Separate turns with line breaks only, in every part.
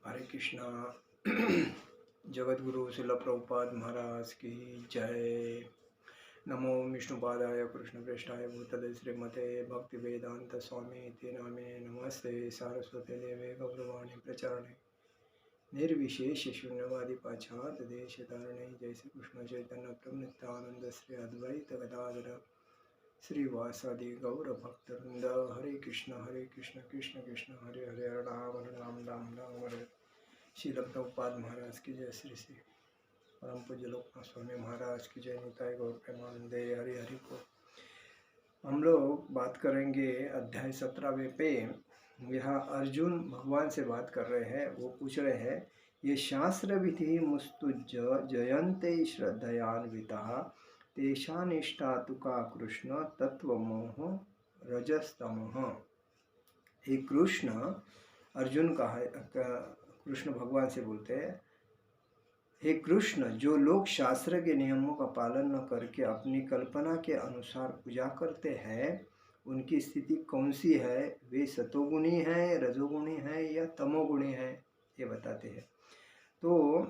हरे कृष्णा। जगत गुरु शिल प्रभुपाद महाराज की जय। नमो विष्णुपादाय कृष्ण प्रेष्ठाय भूतले श्रीमते भक्ति वेदांत स्वामी इति नामे नमस्ते सारस्वती देवे गौरवाणी प्रचारणे निर्विशेष शून्यवादी पाश्चात देश धारणे। जय श्री कृष्ण चैतन्य प्रभु नित्यानंद श्री अद्वैत गदाधर श्रीवासादि गौर भक्तवृंद। हरे कृष्ण कृष्ण कृष्ण हरे हरे हरे राम राम राम हरे। श्रील प्रभुपाद महाराज की जय। श्री श्री परम पूज्य लोकनाथ स्वामी महाराज की जय। निताय गौर प्रेमानंदे। हरि हरि को। हम लोग बात करेंगे अध्याय 17वें पे। यहाँ अर्जुन भगवान से बात कर रहे हैं। वो पूछ रहे हैं, ये शास्त्र विधि मुस्तुज जयन्ते श्रद्धयान्विता तेषा निष्ठा तुका कृष्ण तत्वमोह रजस्तमः। हे कृष्ण, अर्जुन का कृष्ण भगवान से बोलते हैं, हे कृष्ण, जो लोग शास्त्र के नियमों का पालन न करके अपनी कल्पना के अनुसार पूजा करते हैं, उनकी स्थिति कौन सी है? वे सतोगुणी है, रजोगुणी है या तमोगुणी है, ये बताते हैं। तो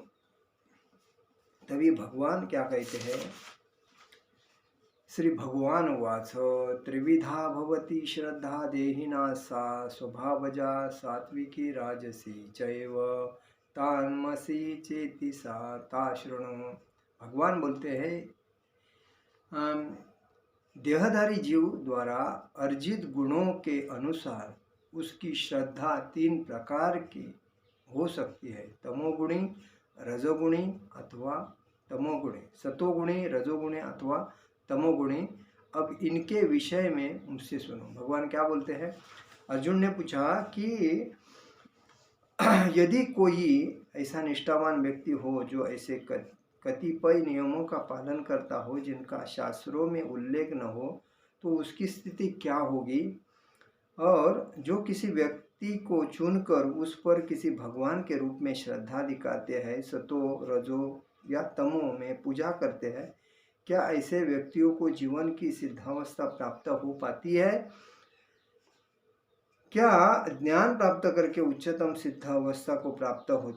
तभी भगवान क्या कहते हैं? श्री भगवान उवाच त्रिविधा भवति श्रद्धा देहिना सा स्वभावजा सात्विकी राजसी चैव तामसी चेति सा ता शृणु। भगवान बोलते हैं, देहधारी जीव द्वारा अर्जित गुणों के अनुसार उसकी श्रद्धा 3 प्रकार की हो सकती है, तमोगुणी, रजोगुणी अथवा तमोगुणी, सतोगुणी, रजोगुणी अथवा तमोगुणी। अब इनके विषय में मुझसे सुनो। भगवान क्या बोलते हैं? अर्जुन ने पूछा कि यदि कोई ऐसा निष्ठावान व्यक्ति हो जो ऐसे कतिपय नियमों का पालन करता हो जिनका शास्त्रों में उल्लेख न हो, तो उसकी स्थिति क्या होगी? और जो किसी व्यक्ति को चुनकर उस पर किसी भगवान के रूप में श्रद्धा दिखाते हैं, सतो, रजो या तमो में पूजा करते हैं, क्या ऐसे व्यक्तियों को जीवन की सिद्धावस्था प्राप्त हो पाती है? क्या ज्ञान प्राप्त करके उच्चतम सिद्धावस्था को प्राप्त हो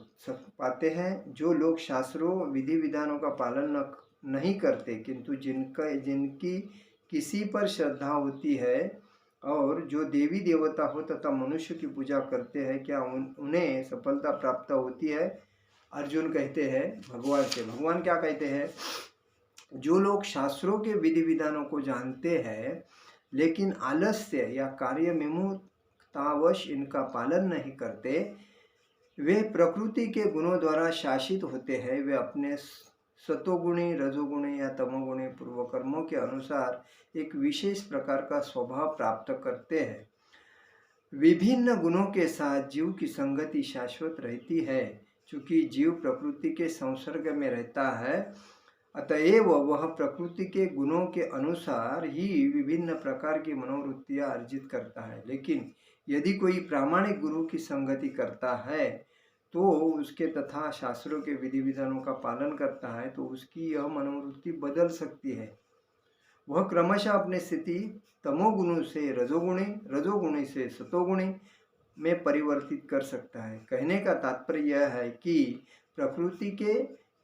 पाते हैं? जो लोग शास्त्रों विधि विधानों का पालन नहीं करते, किंतु जिनकी किसी पर श्रद्धा होती है और जो देवी देवता हो तथा मनुष्य की पूजा करते हैं, क्या उन्हें सफलता प्राप्त होती है? अर्जुन कहते हैं भगवान से। भगवान क्या कहते हैं? जो लोग शास्त्रों के विधि विधानों को जानते हैं लेकिन आलस्य या कार्य विमुखतावश इनका पालन नहीं करते, वे प्रकृति के गुणों द्वारा शासित होते हैं। वे अपने सतोगुणी, रजोगुणी या तमोगुणी पूर्व कर्मों के अनुसार एक विशेष प्रकार का स्वभाव प्राप्त करते हैं। विभिन्न गुणों के साथ जीव की संगति शाश्वत रहती है। चूंकि जीव प्रकृति के संसर्ग में रहता है, अतएव वह प्रकृति के गुणों के अनुसार ही विभिन्न प्रकार की मनोवृत्तियां अर्जित करता है। लेकिन यदि कोई प्रामाणिक गुरु की संगति करता है तो उसके तथा शास्त्रों के विधि विधानों का पालन करता है, तो उसकी यह मनोवृत्ति बदल सकती है। वह क्रमशः अपनी स्थिति तमोगुणों से रजोगुणी, रजोगुणी से सतोगुणी में परिवर्तित कर सकता है। कहने का तात्पर्य यह है कि प्रकृति के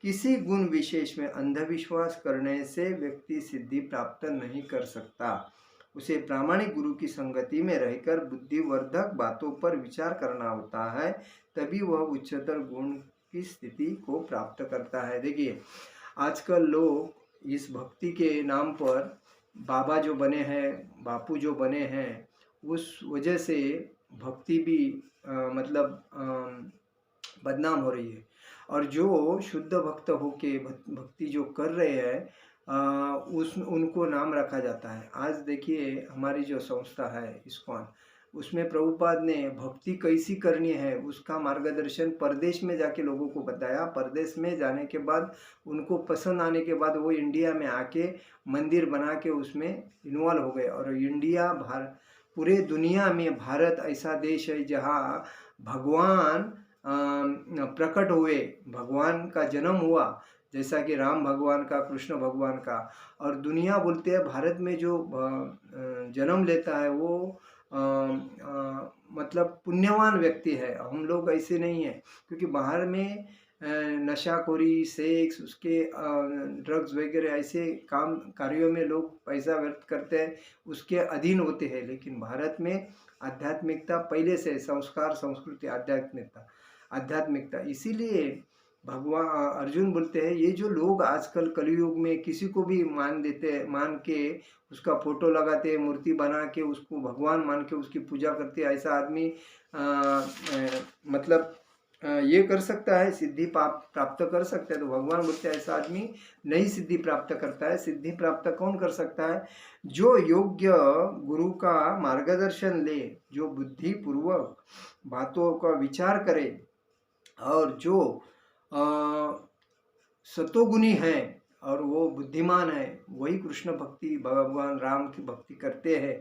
किसी गुण विशेष में अंधविश्वास करने से व्यक्ति सिद्धि प्राप्त नहीं कर सकता। उसे प्रामाणिक गुरु की संगति में रहकर बुद्धिवर्धक बातों पर विचार करना होता है, तभी वह उच्चतर गुण की स्थिति को प्राप्त करता है। देखिए, आजकल लोग इस भक्ति के नाम पर बाबा जो बने हैं, बापू जो बने हैं, उस वजह से भक्ति भी बदनाम हो रही है। और जो शुद्ध भक्त होके भक्ति जो कर रहे हैं, उनको नाम रखा जाता है। आज देखिए, हमारी जो संस्था है इस्कॉन, उसमें प्रभुपाद ने भक्ति कैसी करनी है उसका मार्गदर्शन परदेश में जाके लोगों को बताया। परदेश में जाने के बाद उनको पसंद आने के बाद वो इंडिया में आके मंदिर बना के उसमें इन्वॉल्व हो गए। और इंडिया, पूरे दुनिया में भारत ऐसा देश है जहाँ भगवान प्रकट हुए, भगवान का जन्म हुआ, जैसा कि राम भगवान का, कृष्ण भगवान का। और दुनिया बोलते हैं भारत में जो जन्म लेता है वो मतलब पुण्यवान व्यक्ति है। हम लोग ऐसे नहीं हैं, क्योंकि बाहर में नशाखोरी, सेक्स, उसके ड्रग्स वगैरह ऐसे काम कार्यों में लोग पैसा व्यर्थ करते हैं, उसके अधीन होते हैं। लेकिन भारत में आध्यात्मिकता पहले से, संस्कार, संस्कृति, आध्यात्मिकता, इसीलिए भगवान अर्जुन बोलते हैं, ये जो लोग आजकल कलयुग में किसी को भी मान देते हैं, मान के उसका फोटो लगाते हैं, मूर्ति बना के उसको भगवान मान के उसकी पूजा करते हैं, ऐसा आदमी मतलब ये कर सकता है, सिद्धि प्राप्त कर सकता है। तो भगवान बोलते हैं ऐसा आदमी नहीं सिद्धि प्राप्त करता है। सिद्धि प्राप्त कौन कर सकता है? जो योग्य गुरु का मार्गदर्शन ले, जो बुद्धि पूर्वक बातों का विचार करे, और जो सतोगुणी है और वो बुद्धिमान है, वही कृष्ण भक्ति, भगवान राम की भक्ति करते हैं।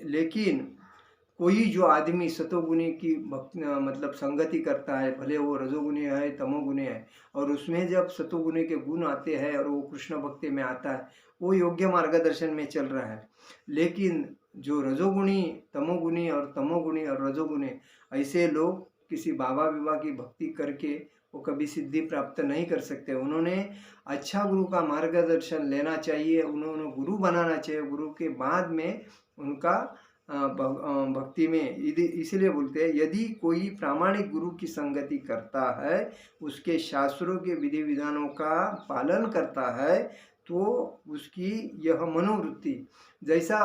लेकिन कोई जो आदमी सतोगुणी की मतलब संगति करता है, भले वो रजोगुणी है, तमोगुणी है, और उसमें जब सतोगुणी के गुण आते हैं और वो कृष्ण भक्ति में आता है, वो योग्य मार्गदर्शन में चल रहा है। लेकिन जो रजोगुणी, तमोगुणी और रजोगुणी, ऐसे लोग किसी बाबा विबा की भक्ति करके वो कभी सिद्धि प्राप्त नहीं कर सकते। उन्होंने अच्छा गुरु का मार्गदर्शन लेना चाहिए, उन्होंने गुरु बनाना चाहिए। गुरु के बाद में उनका भक्ति में, इसीलिए बोलते हैं, यदि कोई प्रामाणिक गुरु की संगति करता है, उसके शास्त्रों के विधि विधानों का पालन करता है, तो उसकी यह मनोवृत्ति, जैसा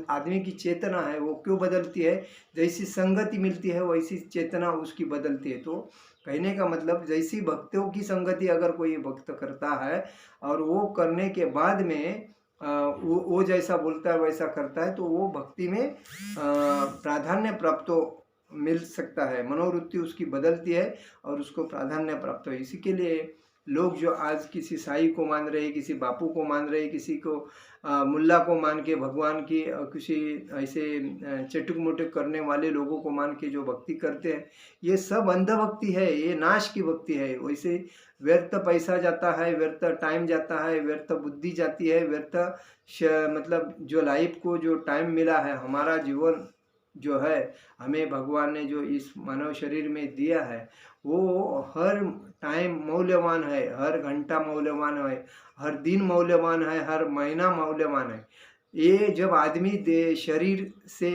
आदमी की चेतना है वो क्यों बदलती है, जैसी संगति मिलती है वैसी चेतना उसकी बदलती है। तो कहने का मतलब, जैसी भक्तों की संगति अगर कोई भक्त करता है और वो करने के बाद में वो जैसा बोलता है वैसा करता है, तो वो भक्ति में प्राधान्य प्राप्त मिल सकता है। मनोवृत्ति उसकी बदलती है और उसको प्राधान्य प्राप्त हो। इसी के लिए लोग जो आज किसी साई को मान रहे, किसी बापू को मान रहे, किसी को मुल्ला को मान के भगवान की, किसी ऐसे चटुक मुटुक करने वाले लोगों को मान के जो भक्ति करते हैं, ये सब अंधभक्ति है, ये नाश की भक्ति है। वैसे व्यर्थ पैसा जाता है, व्यर्थ टाइम जाता है, व्यर्थ बुद्धि जाती है, व्यर्थ मतलब जो लाइफ को जो टाइम मिला है, हमारा जीवन जो है, हमें भगवान ने जो इस मानव शरीर में दिया है, वो हर टाइम मौल्यवान है, हर घंटा मौल्यवान है, हर दिन मौल्यवान है, हर महीना मौल्यवान है। ये जब आदमी शरीर से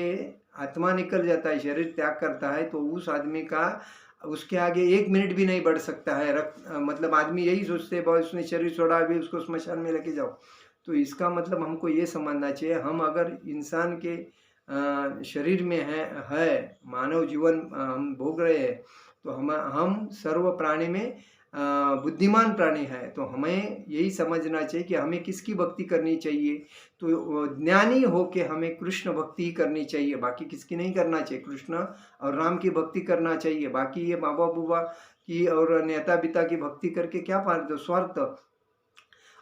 आत्मा निकल जाता है, शरीर त्याग करता है, तो उस आदमी का उसके आगे 1 मिनट भी नहीं बढ़ सकता है। मतलब आदमी यही सोचते हैं, बस उसने शरीर छोड़ा, अभी उसको स्मशान में लेके जाओ। तो इसका मतलब हमको ये समझना चाहिए, हम अगर इंसान के शरीर में है मानव जीवन हम भोग रहे हैं, तो हम सर्व प्राणी में बुद्धिमान प्राणी है। तो हमें यही समझना चाहिए कि हमें किसकी भक्ति करनी चाहिए। तो ज्ञानी होके हमें कृष्ण भक्ति ही करनी चाहिए, बाकी किसकी नहीं करना चाहिए। कृष्ण और राम की भक्ति करना चाहिए, बाकी ये बाबा बुबा की और नेता पिता की भक्ति करके क्या फायदा, स्वार्थ।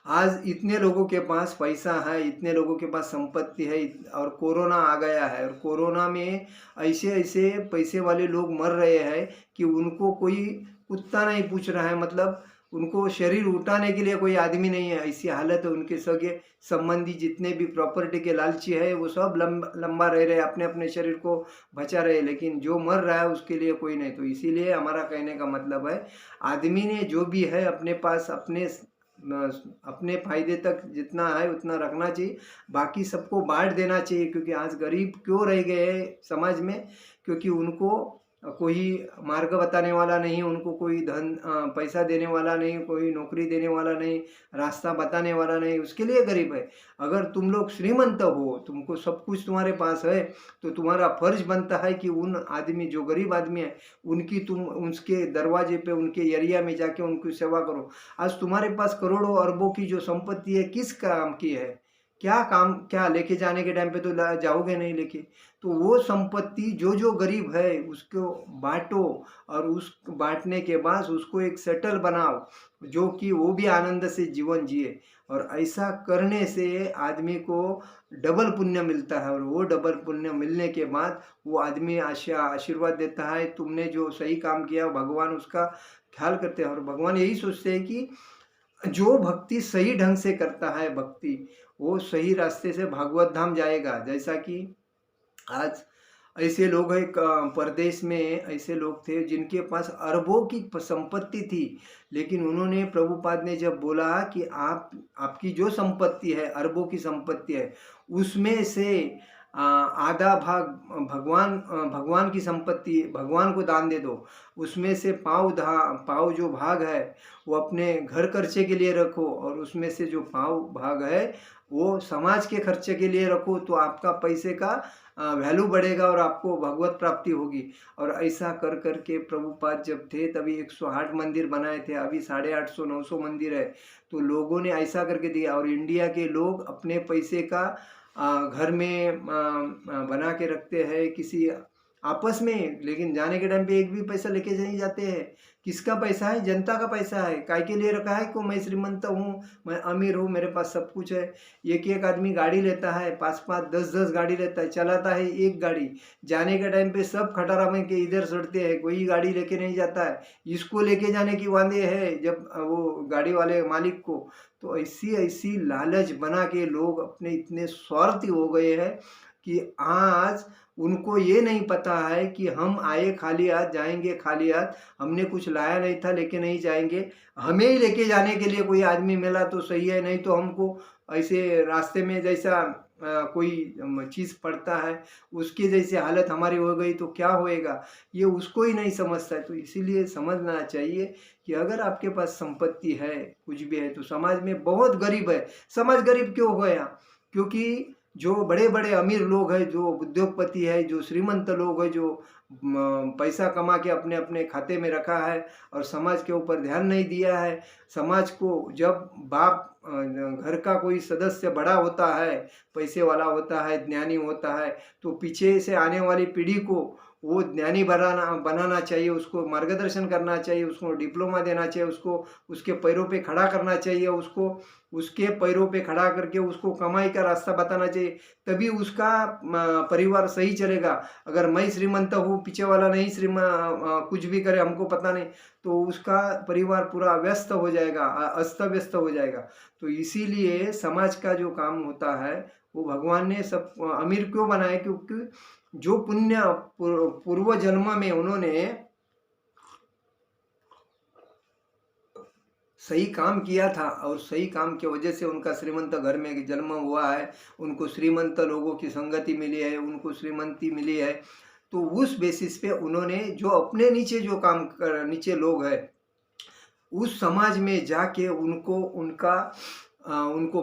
आज इतने लोगों के पास पैसा है, इतने लोगों के पास संपत्ति है, और कोरोना आ गया है, और कोरोना में ऐसे ऐसे पैसे वाले लोग मर रहे हैं कि उनको कोई कुत्ता नहीं पूछ रहा है। मतलब उनको शरीर उठाने के लिए कोई आदमी नहीं है, ऐसी हालत है। उनके सगे संबंधी जितने भी प्रॉपर्टी के लालची है, वो सब लंबा रह रहे, अपने अपने शरीर को बचा रहे, लेकिन जो मर रहा है उसके लिए कोई नहीं। तो इसीलिए हमारा कहने का मतलब है, आदमी ने जो भी है अपने पास अपने फायदे तक जितना है उतना रखना चाहिए, बाकी सबको बांट देना चाहिए। क्योंकि आज गरीब क्यों रह गए हैं समाज में, क्योंकि उनको कोई मार्ग बताने वाला नहीं, उनको कोई धन पैसा देने वाला नहीं, कोई नौकरी देने वाला नहीं, रास्ता बताने वाला नहीं, उसके लिए गरीब है। अगर तुम लोग श्रीमंत हो, तुमको सब कुछ तुम्हारे पास है, तो तुम्हारा फर्ज बनता है कि उन आदमी, जो गरीब आदमी है, उनकी तुम उसके दरवाजे पे, उनके एरिया में जाके उनकी सेवा करो। आज तुम्हारे पास करोड़ों अरबों की जो संपत्ति है, किस काम की है? क्या काम, क्या लेके जाने के टाइम पे तो जाओगे नहीं लेके। तो वो संपत्ति जो गरीब है उसको बांटो, और उस बांटने के बाद उसको एक सेटल बनाओ, जो कि वो भी आनंद से जीवन जिए। और ऐसा करने से आदमी को डबल पुण्य मिलता है, और वो डबल पुण्य मिलने के बाद वो आदमी आशीर्वाद देता है, तुमने जो सही काम किया भगवान उसका ख्याल करते हैं। और भगवान यही सोचते हैं कि जो भक्ति सही ढंग से करता है, भक्ति वो सही रास्ते से भागवत धाम जाएगा। जैसा कि आज ऐसे लोग हैं परदेश में ऐसे लोग थे जिनके पास अरबों की संपत्ति थी, लेकिन उन्होंने प्रभुपाद ने जब बोला कि आप आपकी जो संपत्ति है अरबों की संपत्ति है उसमें से आधा भाग भगवान की संपत्ति भगवान को दान दे दो, उसमें से पाव जो भाग है वो अपने घर खर्चे के लिए रखो और उसमें से जो पाव भाग है वो समाज के खर्चे के लिए रखो, तो आपका पैसे का वैल्यू बढ़ेगा और आपको भगवत प्राप्ति होगी। और ऐसा कर कर के प्रभुपाद जब थे तभी 108 मंदिर बनाए थे, अभी 850 900 मंदिर है। तो लोगों ने ऐसा करके दिया और इंडिया के लोग अपने पैसे का घर में बना के रखते हैं किसी आपस में, लेकिन जाने के टाइम पे एक भी पैसा लेके नहीं जाते हैं। किसका पैसा है? जनता का पैसा है। काय के लिए रखा है को मैं श्रीमंत हूँ, मैं अमीर हूँ, मेरे पास सब कुछ है। एक एक आदमी गाड़ी लेता है, 5 5 10 10 गाड़ी लेता है, चलाता है एक गाड़ी। जाने के टाइम पे सब खटारा में के इधर सड़ते हैं, कोई गाड़ी लेके नहीं जाता है। इसको लेके जाने की वादे है जब वो गाड़ी वाले मालिक को। तो ऐसी ऐसी लालच बना के लोग अपने इतने स्वार्थी हो गए हैं कि आज उनको ये नहीं पता है कि हम आए खाली हाथ जाएंगे खाली हाथ, हमने कुछ लाया नहीं था लेके नहीं जाएंगे। हमें ही लेके जाने के लिए कोई आदमी मिला तो सही है, नहीं तो हमको ऐसे रास्ते में जैसा कोई चीज़ पड़ता है उसकी जैसी हालत हमारी हो गई तो क्या होएगा, ये उसको ही नहीं समझता है। तो इसीलिए समझना चाहिए कि अगर आपके पास संपत्ति है कुछ भी है तो समाज में बहुत गरीब है। समाज गरीब क्यों हो गया? क्योंकि जो बड़े बड़े अमीर लोग हैं, जो उद्योगपति है, जो श्रीमंत लोग हैं, जो पैसा कमा के अपने अपने खाते में रखा है और समाज के ऊपर ध्यान नहीं दिया है। समाज को जब बाप घर का कोई सदस्य बड़ा होता है, पैसे वाला होता है, ज्ञानी होता है, तो पीछे से आने वाली पीढ़ी को वो ज्ञानी बनाना चाहिए, उसको मार्गदर्शन करना चाहिए, उसको डिप्लोमा देना चाहिए, उसको उसके पैरों पे खड़ा करना चाहिए, उसको उसके पैरों पे खड़ा करके उसको कमाई का रास्ता बताना चाहिए, तभी उसका परिवार सही चलेगा। अगर मैं श्रीमंत हूँ, पीछे वाला नहीं कुछ भी करे हमको पता नहीं, तो उसका परिवार पूरा व्यस्त हो जाएगा, अस्त व्यस्त हो जाएगा। तो इसीलिए समाज का जो काम होता है वो भगवान ने सब अमीर क्यों बनाया? क्योंकि जो पुण्य पूर्व जन्म में उन्होंने सही काम किया था और सही काम की वजह से उनका श्रीमंत घर में जन्म हुआ है, उनको श्रीमंत लोगों की संगति मिली है, उनको श्रीमंती मिली है। तो उस बेसिस पे उन्होंने जो अपने नीचे जो काम कर नीचे लोग हैं उस समाज में जाके उनको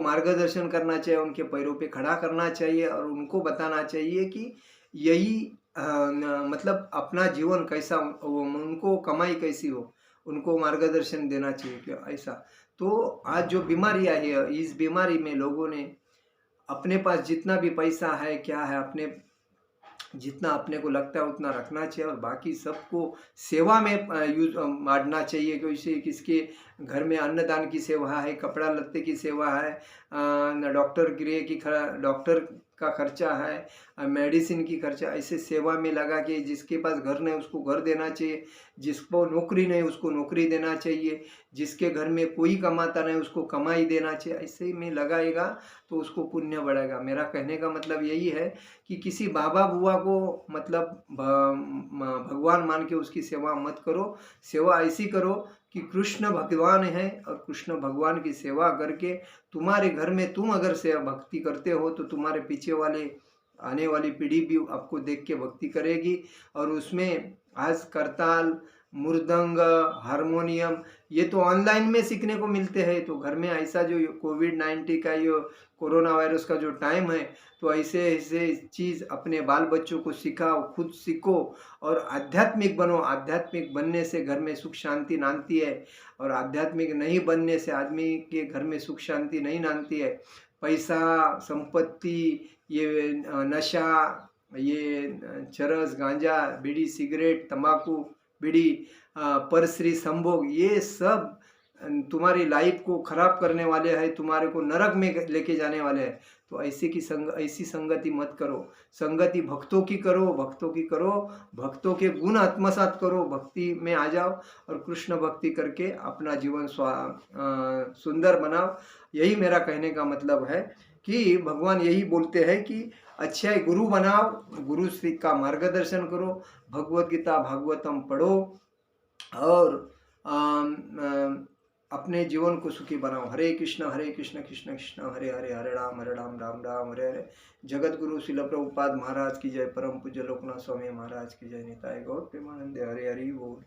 मार्गदर्शन करना चाहिए, उनके पैरों पे खड़ा करना चाहिए और उनको बताना चाहिए कि यही मतलब अपना जीवन कैसा उनको कमाई कैसी हो, उनको मार्गदर्शन देना चाहिए क्या ऐसा। तो आज जो बीमारी आई है इस बीमारी में लोगों ने अपने पास जितना भी पैसा है क्या है अपने जितना अपने को लगता है उतना रखना चाहिए और बाकी सबको सेवा में यूज बांटना चाहिए। कि किसके घर में अन्नदान की सेवा है, कपड़ा लत्ते की सेवा है, डॉक्टर गृह की डॉक्टर का खर्चा है, मेडिसिन की खर्चा, ऐसे सेवा में लगा के जिसके पास घर नहीं उसको घर देना चाहिए, जिसको नौकरी नहीं उसको नौकरी देना चाहिए, जिसके घर में कोई कमाता नहीं उसको कमाई देना चाहिए। ऐसे में लगाएगा तो उसको पुण्य बढ़ेगा। मेरा कहने का मतलब यही है कि किसी बाबा बुआ को मतलब भगवान मान के उसकी सेवा मत करो। सेवा ऐसी करो कि कृष्ण भगवान है और कृष्ण भगवान की सेवा करके तुम्हारे घर में तुम अगर सेवा भक्ति करते हो तो तुम्हारे पीछे वाले आने वाली पीढ़ी भी आपको देख के भक्ति करेगी। और उसमें आज करताल, मृदंग, हारमोनियम ये तो ऑनलाइन में सीखने को मिलते हैं। तो घर में ऐसा जो कोविड-19 का ये कोरोना वायरस का जो टाइम है तो ऐसे ऐसे चीज़ अपने बाल बच्चों को सिखाओ, खुद सीखो और आध्यात्मिक बनो। आध्यात्मिक बनने से घर में सुख शांति नांदती है और आध्यात्मिक नहीं बनने से आदमी के घर में सुख शांति नहीं नांदती है। पैसा, संपत्ति, ये नशा, ये चरस, गांजा, बीड़ी, सिगरेट, तंबाकू, बीड़ी, परश्री, संभोग ये सब तुम्हारी लाइफ को खराब करने वाले हैं, तुम्हारे को नरक में लेके जाने वाले हैं। तो ऐसी संगति मत करो। संगति भक्तों की करो, भक्तों की करो, भक्तों के गुण आत्मसात करो, भक्ति में आ जाओ और कृष्ण भक्ति करके अपना जीवन सुंदर बनाओ। यही मेरा कहने का मतलब है कि भगवान यही बोलते हैं कि अच्छे गुरु बनाओ, गुरु श्री का मार्गदर्शन करो, भगवत गीता भागवतम पढ़ो और अपने जीवन को सुखी बनाओ। हरे कृष्ण कृष्ण कृष्ण हरे हरे, हरे राम राम राम हरे हरे। जगत गुरु शिल प्रभुपाद महाराज की जय, परम पूज्य लोकनाथ स्वामी महाराज की जय। निताय गौर प्रेमानंदे, हरे हरि बोल।